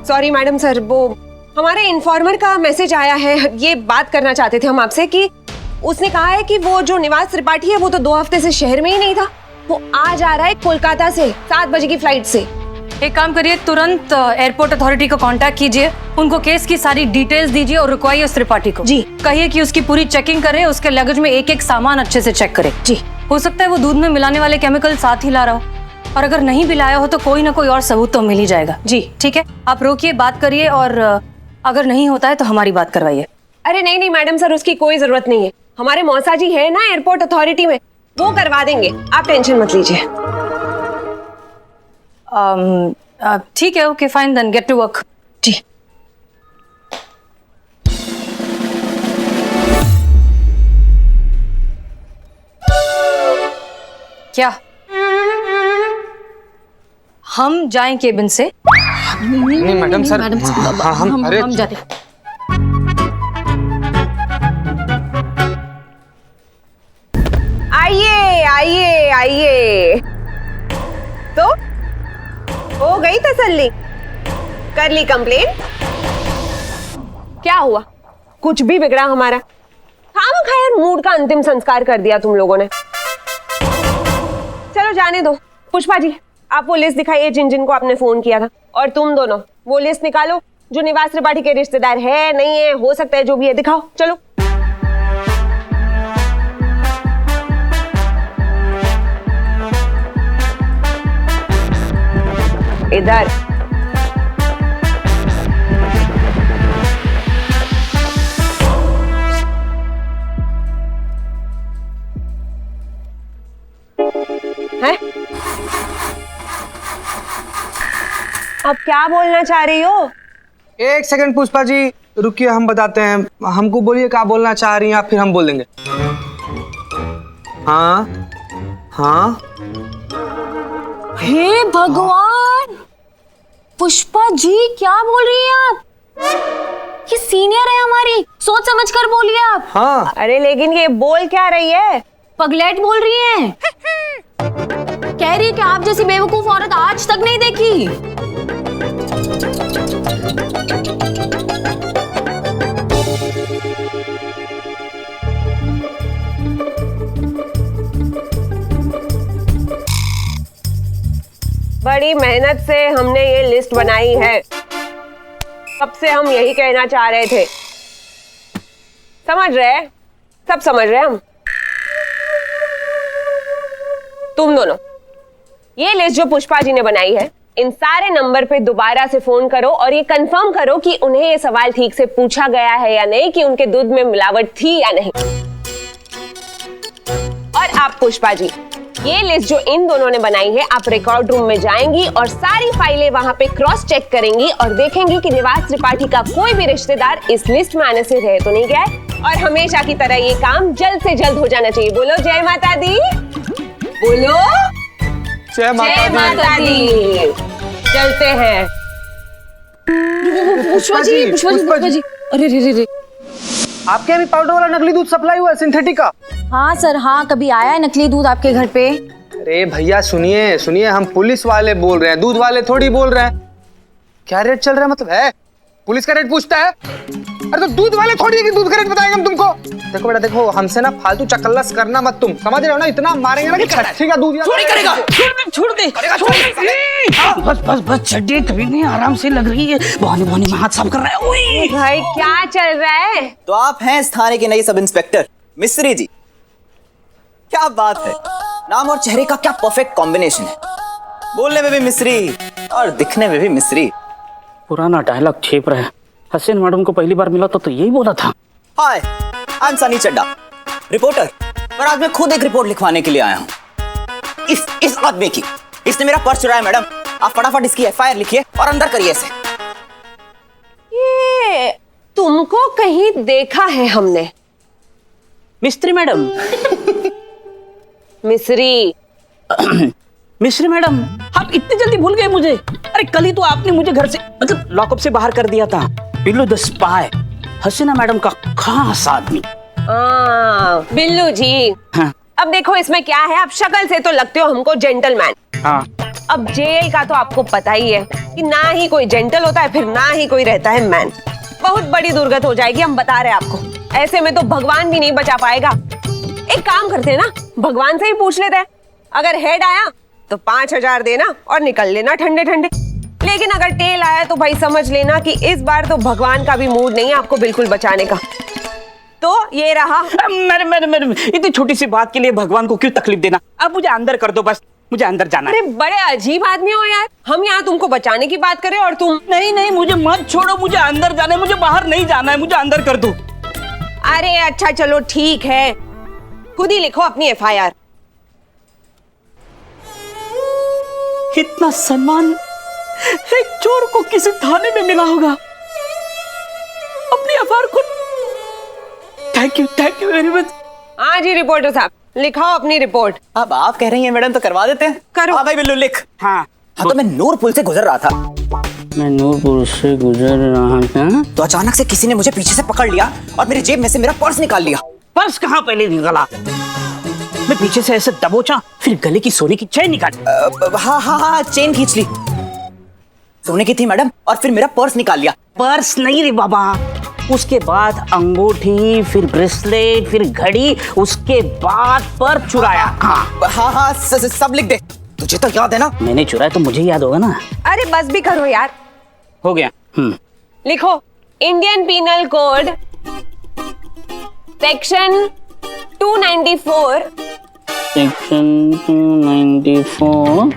Sorry madam sir, वो हमारे informer का मैसेज आया है। ये बात करना चाहते थे हम आपसे कि उसने कहा है कि वो जो निवास त्रिपाठी है वो तो 2 हफ्ते से शहर में ही नहीं था। वो आज आ रहा है कोलकाता से 7 बजे की फ्लाइट से। एक काम करिए, तुरंत एयरपोर्ट अथॉरिटी को कांटेक्ट कीजिए, उनको केस की सारी डिटेल्स दीजिए और रुकवाइए उस त्रिपाठी को। जी। कहिए कि उसकी पूरी चेकिंग करे, उसके लगेज में एक एक सामान अच्छे से चेक करे। जी। हो सकता है वो दूध में मिलाने वाले केमिकल साथ ही ला रहा हो, और अगर नहीं भी लाया हो तो कोई ना कोई और सबूत तो मिल ही जाएगा। जी ठीक है, आप रोकिए, बात करिए, और अगर नहीं होता है तो हमारी बात करवाइए। अरे नहीं नहीं मैडम सर, उसकी कोई जरूरत नहीं है। हमारे मौसा जी है ना एयरपोर्ट अथॉरिटी में, वो करवा देंगे, आप टेंशन मत लीजिए। ठीक है, okay fine, then get to work. जी। क्या हम जाएं केबिन से? नहीं मैडम सर, हाँ हम अरे हम जाते। आइए आइए आइए। तो हो गई तसल्ली? कर ली कंप्लेन? क्या हुआ? कुछ भी बिगड़ा हमारा? खाम खायर मूड का अंतिम संस्कार कर दिया तुम लोगों ने। चलो जाने दो। पुष्पा जी, आप वो लिस्ट दिखाइए जिन जिन को आपने फोन किया था, और तुम दोनों वो लिस्ट निकालो जो निवास त्रिपाठी के रिश्तेदार है, नहीं है, हो सकता है जो भी है, दिखाओ। चलो इधर। है? अब क्या बोलना चाह रही हो? एक सेकंड पुष्पा जी रुकिए, हम बताते हैं। हमको बोलिए क्या बोलना चाह रही हैं आप, फिर हम बोलेंगे। हाँ हाँ। हे भगवान, पुष्पा जी क्या बोल रही हैं आप? ये सीनियर है हमारी, सोच समझ कर बोलिए आप। हाँ। अरे लेकिन ये बोल क्या रही है? पगलेट बोल रही हैं। कह रही है कि आप जैसी बेवकूफ औरत आज तक नहीं देखी। बड़ी मेहनत से हमने ये लिस्ट बनाई है, कब से हम यही कहना चाह रहे थे। समझ रहे? सब समझ रहे हम। तुम दोनों ये लिस्ट जो पुष्पा जी ने बनाई है, इन सारे नंबर पे दोबारा से फोन करो और ये कंफर्म करो कि उन्हें ये सवाल ठीक से पूछा गया है या नहीं कि उनके दूध में मिलावट थी या नहीं। और आप पुष्पा जी, ये लिस्ट जो इन दोनों ने बनाई है, आप रिकॉर्ड रूम में जाएंगी और सारी फाइलें वहां पे क्रॉस चेक करेंगी और देखेंगी कि निवास त्रिपाठी का कोई भी रिश्तेदार इस लिस्ट में आने से रह तो नहीं गया है। और हमेशा की तरह ये काम जल्द से जल्द हो जाना चाहिए। बोलो जय माता दी। बोलो जय माता दी। चलते हैं। पुष्पा जी। अरे रे रे। आपके अभी पाउडर वाला नकली दूध सप्लाई हुआ है, सिंथेटिक का? हाँ सर, हाँ, कभी आया है नकली दूध आपके घर पे? अरे भैया सुनिए सुनिए, हम पुलिस वाले बोल रहे हैं, दूध वाले थोड़ी बोल रहे हैं। क्या रेट चल रहा है? मतलब है पुलिस का रेट पूछता है? अरे तो दूध वाले थोड़ी है कि दूध का रेट बताएंगे हम तुमको। देखो बेटा देखो, हमसे ना फालतू चकल्लस करना मत तुम, समझ रहे हो ना? इतना मारेंगे ना कि छठी का दूध छोड़ करेगा। छोड़ दे। बस चड्डी कभी नहीं, आराम से लग रही है। बहाने में हाथ साफ कर रहा है। ओए भाई क्या चल रहा है? तो आप हैं इस थाने के नए सब इंस्पेक्टर मिस्त्री जी। क्या बात है, नाम और चेहरे का क्या परफेक्ट कॉम्बिनेशन है। बोलने में भी मिस्री और दिखने में भी मिस्री। पुराना डायलॉग छेप रहा है। हसीन मैडम को पहली बार मिला तो यही बोला था। Hi, I am Sunny Chadda, reporter. पर आज मैं खुद एक रिपोर्ट लिखवाने के लिए आया हूँ इस आदमी की। इसने मेरा पर्स चुराया मैडम। आप फटाफट इसकी एफआईआर लिखिए और अंदर करिए इसे। ये तुमको कहीं देखा है हमने। मिस्त्री मैडम। मिस्री। मिस्त्री मैडम, आप इतनी जल्दी भूल गए मुझे? अरे कल ही तो आपने मुझे घर से मतलब लॉकअप से बाहर कर दिया था। Billu the spy, Hasina madam का खास आदमी। बिल्लू जी। हाँ। अब देखो इसमें क्या है, आप शक्ल से तो लगते हो हमको जेंटलमैन। हाँ। अब जेल का तो आपको पता ही है कि ना ही कोई जेंटल होता है, फिर ना ही कोई रहता है मैन। बहुत बड़ी दुर्गत हो जाएगी, हम बता रहे हैं आपको। ऐसे में तो भगवान भी नहीं बचा पाएगा। एक काम करते हैं ना, भगवान से ही पूछ लेते हैं। अगर हेड आया तो 5,000 देना और निकल लेना ठंडे ठंडे। लेकिन अगर टेल आया तो भाई समझ लेना कि इस बार तो भगवान का भी मूड नहीं है आपको बिल्कुल बचाने का। तो ये रहा। मैडम इतनी छोटी सी बात के लिए भगवान को क्यों तकलीफ देना? अब मुझे अंदर कर दो, बस मुझे अंदर जाना है। अरे बड़े अजीब आदमी हो यार, हम यहाँ तुमको बचाने की बात करें और तुम। नहीं मुझे मत छोड़ो, मुझे अंदर जाना है, मुझे बाहर नहीं जाना है, मुझे अंदर कर दो। अरे अच्छा चलो ठीक है, खुद ही लिखो अपनी FIR। इतना सम्मान एक चोर को किसी थाने में मिला होगा। अपनी FIR खुद। Thank you very much. हाँ जी रिपोर्टर साहब, लिखाओ अपनी रिपोर्ट। अब आप कह रही हैं मैडम तो करवा देते हैं। करो। हाँ भाई बिल्लू लिख। हाँ तो मैं नूरपुर से गुजर रहा था, मैं नूरपुर से गुजर रहा था तो अचानक से किसी ने मुझे पीछे से पकड़ लिया और मेरी जेब में से मेरा पर्स निकाल लिया। पर्स कहाँ पहले निकला? मैं पीछे से ऐसे दबोचा, फिर गले की सोने की चेन निकाली। हाँ चेन खींच ली, सोने की थी मैडम, और फिर मेरा पर्स निकाल लिया। पर्स नहीं रे बाबा, उसके बाद अंगूठी, फिर ब्रेसलेट, फिर घड़ी, उसके बाद पर्स चुराया। हाँ सब लिख दे, तुझे तो याद है ना। मैंने चुराया तो मुझे याद होगा ना। अरे बस भी करो यार। हो गया। लिखो Indian penal code section 294 section 294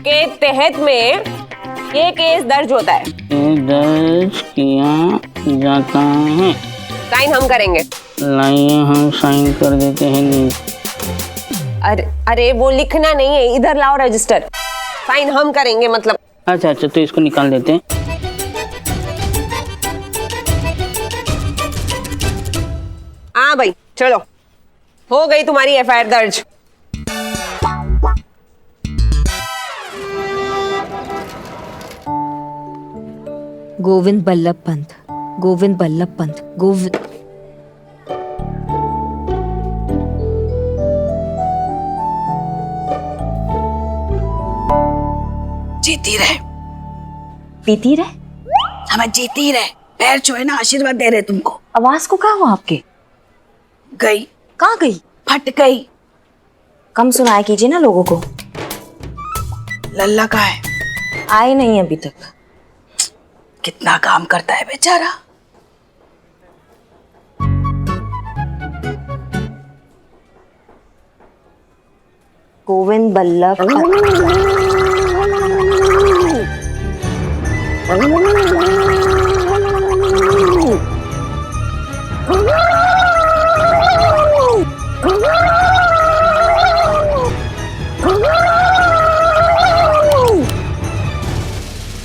के तहत में ये केस दर्ज होता है, दर्ज किया जाता है। साइन हम करेंगे। लाइए हम साइन कर देते हैं। अरे वो लिखना नहीं है, इधर लाओ रजिस्टर। साइन हम करेंगे मतलब। अच्छा तो इसको निकाल देते हैं। हाँ भाई चलो, हो गई तुम्हारी FIR दर्ज। गोविंद बल्लभ पंत, गोविंद बल्लभ पंत, गोविंद। जीती रहे, पीती रहे। हमें जीती रहे, पैर छुए ना आशीर्वाद दे रहे तुमको। आवाज को क्या हुआ आपके? गई, कहाँ गई? फट गई। कम सुनाया कीजिए ना लोगों को। लल्ला का है, आए नहीं अभी तक। कितना काम करता है बेचारा। गोविंद बल्लभ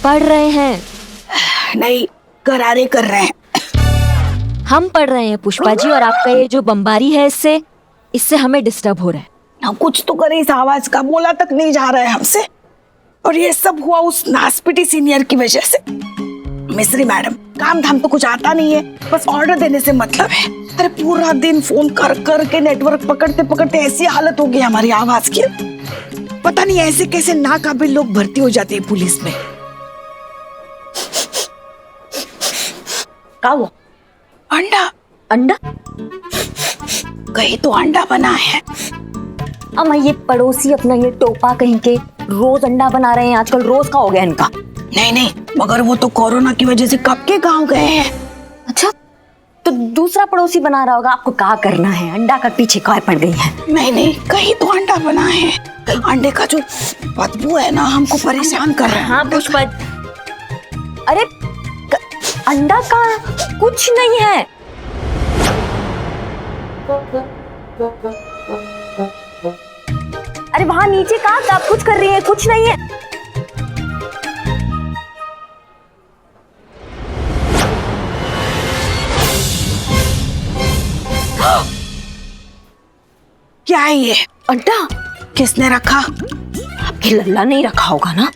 पढ़ रहे हैं। नहीं, गरारे कर रहे हैं। हम पढ़ रहे हैं पुष्पा जी, और आपका ये जो बमबारी है इससे हमें डिस्टर्ब हो रहा है। हम कुछ तो करें, इस आवाज का बोला तक नहीं जा रहा है हमसे। और ये सब हुआ उस नासपिटी सीनियर की वजह से। मिस्री मैडम, काम धाम तो कुछ आता नहीं है, बस ऑर्डर देने से मतलब है। अरे पूरा दिन फोन कर कर के नेटवर्क पकड़ते पकड़ते ऐसी हालत हो गई हमारी आवाज की। पता नहीं ऐसे कैसे नाकाबिल लोग भर्ती हो जाते हैं पुलिस में। क्या हुआ? अंडा अंडा? कहीं तो अंडा बना है। अम्मा ये पड़ोसी अपना ये टोपा कहीं के रोज अंडा बना रहे हैं आजकल। रोज का हो गया इनका। नहीं, मगर वो तो कोरोना की वजह से कब के गांव गए हैं। अच्छा, तो दूसरा पड़ोसी बना रहा होगा। आपको क्या करना है? अंडा का पीछे काय पड़ गई है। नहीं, कहीं तो अंडा बना है। अंडे का जो बदबू है ना, हमको परेशान कर रहा है। हाँ पुष्पा, अरे अंडा का कुछ नहीं है। अरे वहां नीचे कहाँ आप कुछ कर रही है? कुछ नहीं है। क्या है ये? अंडा किसने रखा? आपके लल्ला नहीं रखा होगा ना?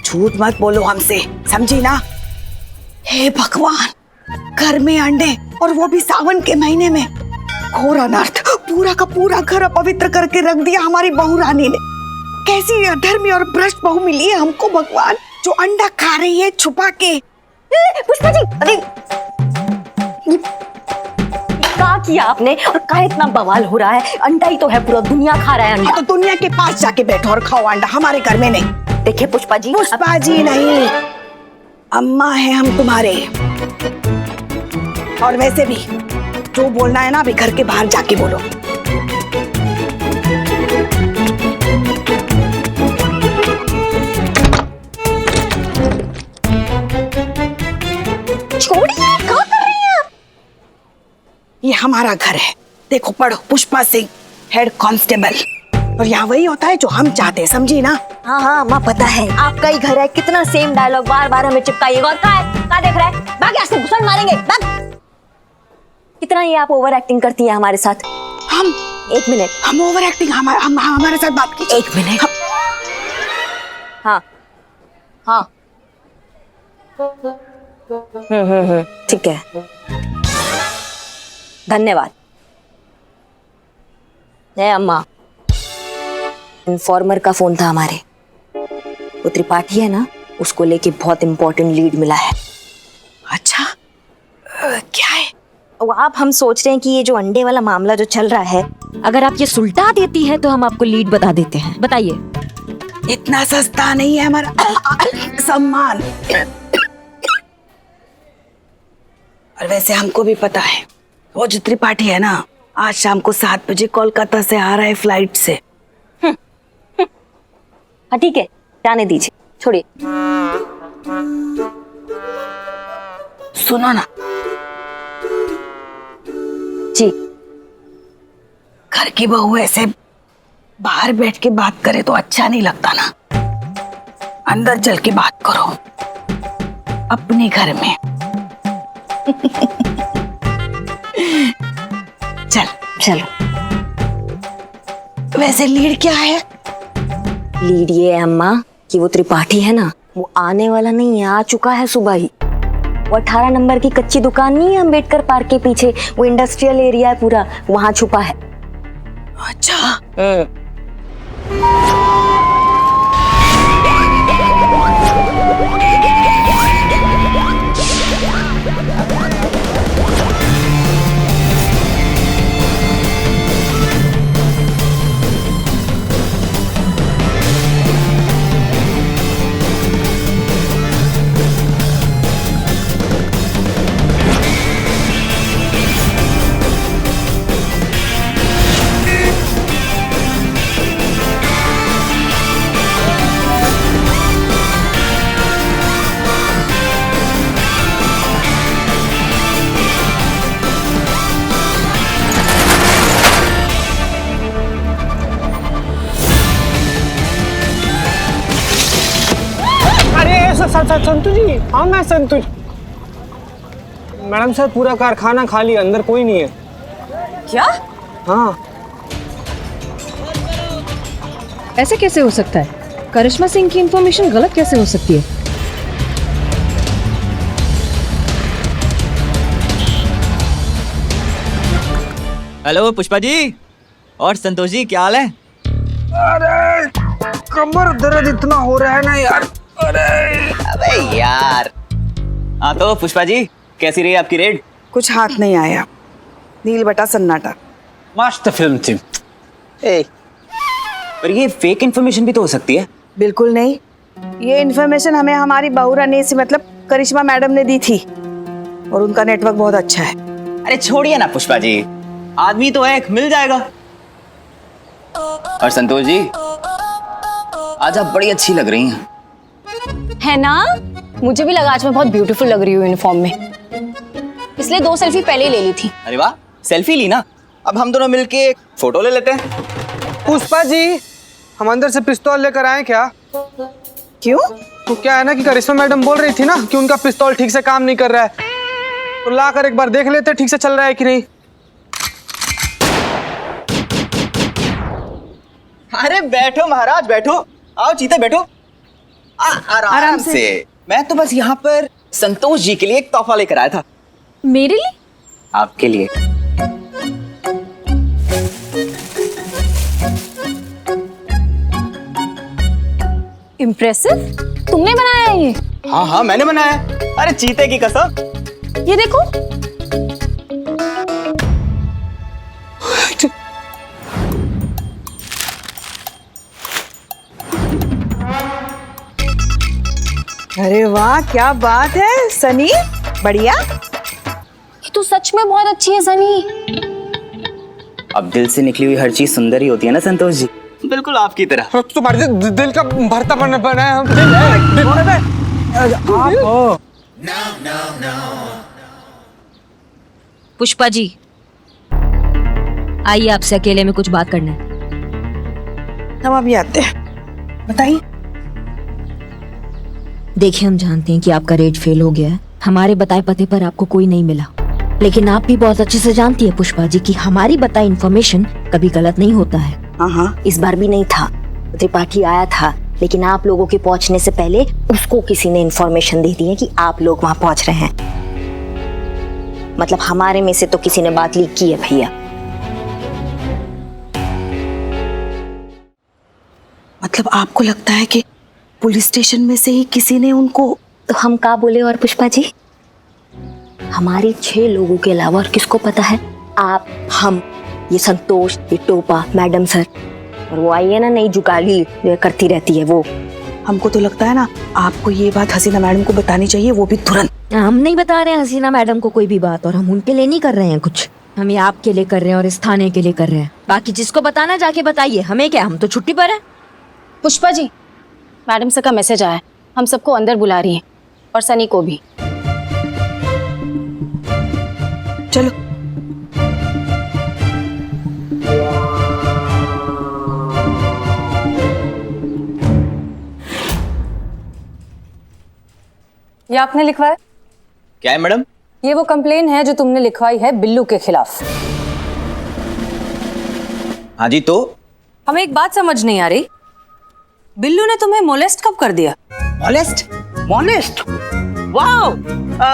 झूठ मत बोलो हमसे, समझी ना? हे भगवान, घर में अंडे, और वो भी सावन के महीने में। घोर अनर्थ, पूरा का पूरा घर अपवित्र करके रख दिया हमारी बहू रानी ने। कैसी अधर्मी और भ्रष्ट बहू मिली है हमको भगवान, जो अंडा खा रही है छुपा के। पुष्पा जी, अरे ये क्या किया आपने और क्या इतना बवाल हो रहा है? अंडा ही तो है, पूरा दुनिया खा रहा है अंडा। तो दुनिया के पास जाके बैठो और खाओ अंडा, हमारे घर में नहीं। देखिए पुष्पा जी, पुष्पा जी नहीं, अम्मा है हम तुम्हारे। और वैसे भी जो बोलना है ना अभी घर के बाहर जाके बोलो। छोड़िए, क्या कर रही हैं आप? ये हमारा घर है, देखो पढ़ो, पुष्पा सिंह हेड कांस्टेबल। और यहाँ वही होता है जो हम चाहते हैं, समझी ना? हाँ हाँ अम्मा, पता है आपका ही घर है, कितना सेम डायलॉग बार बार हमें चिपकाइएगा। और क्या देख रहा है? भाग यहाँ से, घुसन मारेंगे, भाग। कितना ये आप ओवर एक्टिंग करती है हमारे साथ। हम एक मिनट, हम ओवर एक्टिंग, हमारे साथ बात कीजिए। एक मिनट। हाँ हाँ, ठीक है, धन्यवाद। अम्मा, इन्फॉर्मर का फोन था हमारे, वो त्रिपाठी है ना, उसको लेके बहुत इंपॉर्टेंट लीड मिला है। अच्छा, क्या है? वो आप हम सोच रहे हैं कि ये जो अंडे वाला मामला जो चल रहा है, अगर आप ये सुलटा देती हैं तो हम आपको लीड बता देते हैं। बताइए। इतना सस्ता नहीं है हमारा सम्मान। और वैसे हमको भी पता है, वो जो त्रिपाठी है ना, आज शाम को 7 बजे कोलकाता से आ रहा है फ्लाइट से। हाँ ठीक है, जाने दीजिए, छोड़िए। सुनो ना जी, घर की बहू ऐसे बाहर बैठ के बात करे तो अच्छा नहीं लगता ना, अंदर चल के बात करो अपने घर में। चल चलो। वैसे लीड क्या है? लीड ये है अम्मा कि वो त्रिपाठी है ना, वो आने वाला नहीं है, आ चुका है सुबह ही। वो 18 नंबर की कच्ची दुकान नहीं है अम्बेडकर पार्क के पीछे, वो इंडस्ट्रियल एरिया है पूरा, वहां छुपा है। अच्छा, संतु जी, हाँ मैं संतु। मैडम सर, पूरा कारखाना खाली, अंदर कोई नहीं है। क्या? हाँ। ऐसे कैसे हो सकता है? करिश्मा सिंह की इंफॉर्मेशन गलत कैसे हो सकती है? हेलो पुष्पा जी और संतोष जी, क्या हाल है? अरे कमर दर्द इतना हो रहा है ना यार। अबे यार। हाँ तो पुष्पा जी, कैसी रही आपकी रेड? कुछ हाथ नहीं आया, नील बटा सन्नाटा। मस्त फिल्म थी। पर ये फेक इन्फॉर्मेशन भी तो हो सकती है। बिल्कुल नहीं, ये इन्फॉर्मेशन हमें हमारी बहू रानी से मतलब करिश्मा मैडम ने दी थी, और उनका नेटवर्क बहुत अच्छा है। अरे छोड़िए ना पुष्पा जी, आदमी तो एक मिल जाएगा। और संतोष जी, आज आप बड़ी अच्छी लग रही हैं। है ना? मुझे भी लगा आज मैं बहुत ब्यूटीफुल लग रही हूँ यूनिफॉर्म में, इसलिए 2 सेल्फी पहले ही ले ली थी। अरे वाह, सेल्फी ली ना, अब हम दोनों मिलके एक फोटो ले लेते हैं। पुष्पा जी, हम अंदर से पिस्तौल लेकर आए क्या? क्यों? तो क्या है ना कि करिश्मा मैडम बोल रही थी ना कि उनका पिस्तौल ठीक से काम नहीं कर रहा है, तो लाकर एक बार देख लेते ठीक से चल रहा है कि नहीं। अरे बैठो महाराज, बैठो, आओ चीते बैठो। आराम से। मैं तो बस यहाँ पर संतोष जी के लिए एक तोहफा लेकर आया था। मेरे लिए? आपके लिए। इम्प्रेसिव, तुमने बनाया है ये? हाँ हाँ मैंने बनाया। अरे चीते की कसम। ये देखो। अरे वाह, क्या बात है सनी, बढ़िया। ये तो सच में बहुत अच्छी है सनी। अब दिल से निकली हुई हर चीज सुंदर ही होती है ना संतोष जी, बिल्कुल आपकी तरह। तुम्हारे दिल का भरता बनाया हम। पुष्पा जी, आइए आपसे अकेले में कुछ बात करना है। हम अभी आते हैं, बताइए। देखिए, हम जानते हैं कि आपका रेट फेल हो गया है। हमारे बताए पते पर आपको कोई नहीं मिला, लेकिन आप भी बहुत अच्छे से जानती है पुष्पा जी कि हमारी बताई इन्फॉर्मेशन कभी गलत नहीं होता है। हाँ, इस बार भी नहीं था। त्रिपाठी आया था, लेकिन आप लोगों के पहुंचने से पहले उसको किसी ने इन्फॉर्मेशन दे दी है कि आप लोग वहां पहुंच रहे हैं। मतलब हमारे में से तो किसी ने बात लीक की है भैया। मतलब आपको लगता है कि पुलिस स्टेशन में से ही किसी ने उनको? तो हम क्या बोले और पुष्पा जी, हमारे 6 लोगों के अलावा और किसको पता है? आप, हम, ये संतोष, ये टोपा, मैडम सर, और वो आई है ना नई जुगाली जो करती रहती है वो। हमको तो लगता है ना आपको ये बात हसीना मैडम को बतानी चाहिए, वो भी तुरंत। हम नहीं बता रहे हैं हसीना मैडम को कोई भी बात, और हम उनके लिए नहीं कर रहे हैं कुछ। हम ये आपके लिए कर रहे हैं और इस थाने के लिए कर रहे हैं। बाकी जिसको बताना जाके बताइए, हमें क्या, हम तो छुट्टी पर हैं। पुष्पा जी, मैडम सर का मैसेज आया है, हम सबको अंदर बुला रही हैं और सनी को भी। चलो। ये आपने लिखवाया? क्या है मैडम? ये वो कंप्लेन है जो तुमने लिखवाई है बिल्लू के खिलाफ। हाँ जी, तो हमें एक बात समझ नहीं आ रही, बिल्लू ने तुम्हें मोलेस्ट कब कर दिया? मॉलेस्ट? मॉनेस्ट, वाओ।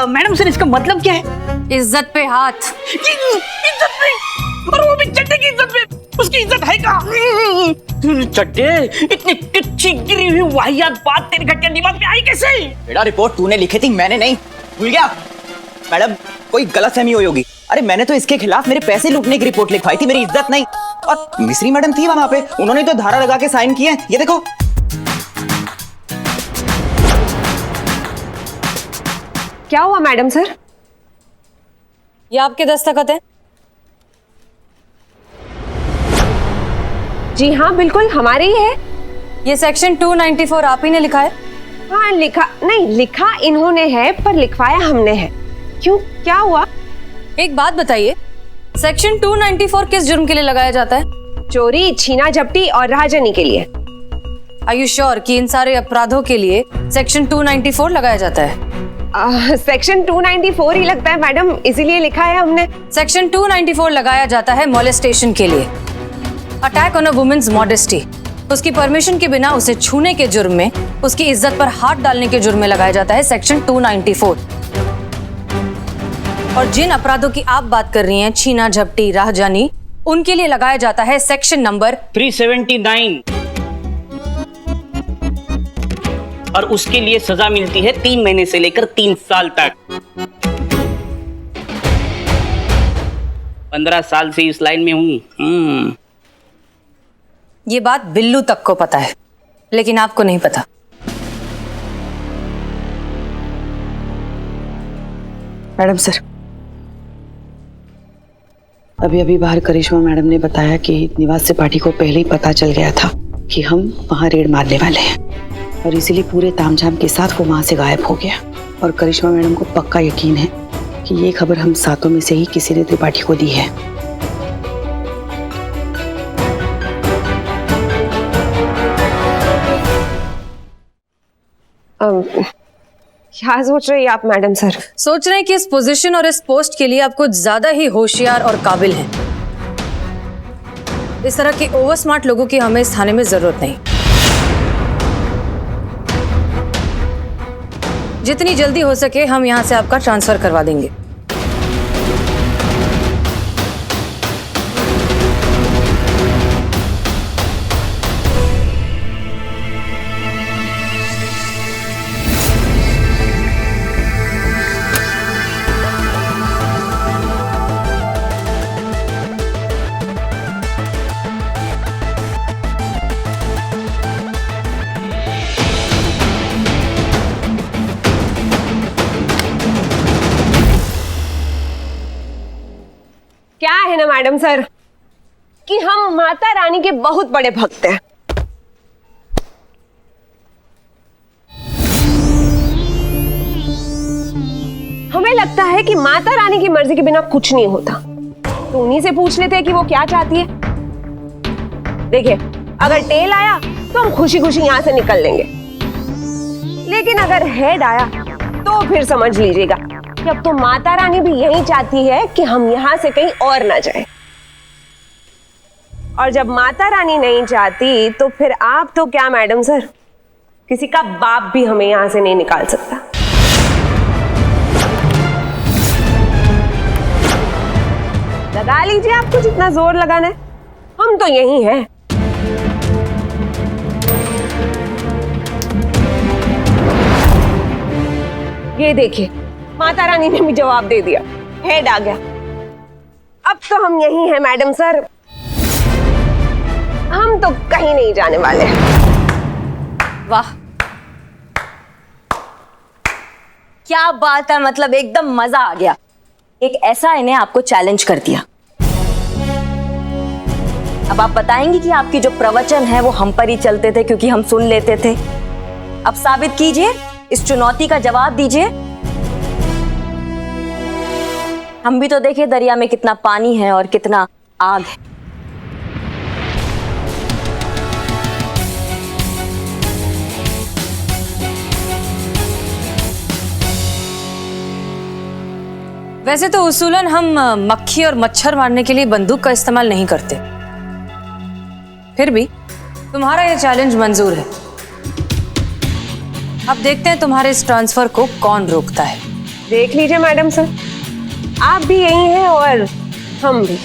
मैडम सर, इसका मतलब क्या है? इज्जत पे हाथ। इज्जत पे? और वो भी चड्डे की इज्जत पे? उसकी इज्जत है कहाँ? चड्डे, इतनी कच्ची गिरी हुई वाहियात बात तेरे घटिया दिमाग में आई कैसे? बेटा, रिपोर्ट तूने लिखी थी, मैंने नहीं। भूल गया? मैडम, कोई गलतफहमी हुई होगी। अरे मैंने तो इसके खिलाफ मेरे पैसे लूटने की रिपोर्ट लिखवाई थी, मेरी इज्जत नहीं। और मिस्री मैडम थी वहां पे, उन्होंने तो धारा लगा के साइन किए हैं, ये देखो। क्या हुआ मैडम सर? ये आपके दस्तखत है? जी हाँ, बिल्कुल हमारे ही है। ये सेक्शन 294 आप ही ने लिखा है? हाँ, लिखा इन्होंने है, पर लिखवाया हमने है। क्यों, क्या हुआ? एक बात बताइए, सेक्शन 294 किस जुर्म के लिए लगाया जाता है? चोरी, छीना झपटी और राहजनी के लिए। आर यू श्योर कि इन सारे अपराधों के लिए सेक्शन 294 लगाया जाता है? सेक्शन 294 ही लगता है मैडम, इसीलिए लिखा है हमने। सेक्शन 294 लगाया जाता है मोलेस्टेशन के लिए, attack on a women's modesty. उसकी परमिशन के बिना उसे छूने के जुर्म में, उसकी इज्जत पर हाथ डालने के जुर्म में लगाया जाता है सेक्शन 294। और जिन अपराधों की आप बात कर रही हैं, छीना झपटी, राहजानी, उनके लिए लगाया जाता है सेक्शन नंबर 379, और उसके लिए सजा मिलती है 3 महीने से लेकर 3 साल तक। 15 साल से इस लाइन में हूं। ये बात बिल्लू तक को पता है, लेकिन आपको नहीं पता। मैडम सर, अभी बाहर करिश्मा मैडम ने बताया कि निवास त्रिपाठी को पहले ही पता चल गया था कि हम वहां रेड मारने वाले हैं, और इसीलिए पूरे तामझाम के साथ वो वहां से गायब हो गया। और करिश्मा मैडम को पक्का यकीन है कि ये खबर हम सातों में से ही किसी ने त्रिपाठी को दी है। क्या सोच रही है आप मैडम सर? सोच रहे हैं कि इस पोजीशन और इस पोस्ट के लिए आप कुछ ज्यादा ही होशियार और काबिल हैं। इस तरह के ओवर स्मार्ट लोगों की हमें इस थाने में जरूरत नहीं। जितनी जल्दी हो सके हम यहां से आपका ट्रांसफर करवा देंगे। है ना मैडम सर कि हम माता रानी के बहुत बड़े भक्त हैं। हमें लगता है कि माता रानी की मर्जी के बिना कुछ नहीं होता, तो उन्हीं से पूछ लेते हैं कि वो क्या चाहती है। देखिए, अगर टेल आया तो हम खुशी खुशी यहां से निकल लेंगे, लेकिन अगर हेड आया तो फिर समझ लीजिएगा कि अब तो माता रानी भी यही चाहती है कि हम यहां से कहीं और ना जाएं। और जब माता रानी नहीं चाहती तो फिर आप तो क्या मैडम सर, किसी का बाप भी हमें यहां से नहीं निकाल सकता। लगा लीजिए आपको जितना जोर लगाना है, हम तो यही हैं। ये देखिए, माता रानी ने भी जवाब दे दिया, हेड आ गया। अब तो हम यही हैं मैडम सर, हम तो कहीं नहीं जाने वाले। वाह, क्या बात है, मतलब एकदम मजा आ गया। एक ऐसा इन्हें आपको चैलेंज कर दिया। अब आप बताएंगी कि आपकी जो प्रवचन है वो हम पर ही चलते थे क्योंकि हम सुन लेते थे। अब साबित कीजिए, इस चुनौती का जवाब दीजिए। हम भी तो देखे दरिया में कितना पानी है और कितना आग है। वैसे तो उसूलन हम मक्खी और मच्छर मारने के लिए बंदूक का इस्तेमाल नहीं करते, फिर भी तुम्हारा यह चैलेंज मंजूर है। अब देखते हैं तुम्हारे इस ट्रांसफर को कौन रोकता है। देख लीजिए मैडम सर, आप भी यही हैं और हम भी।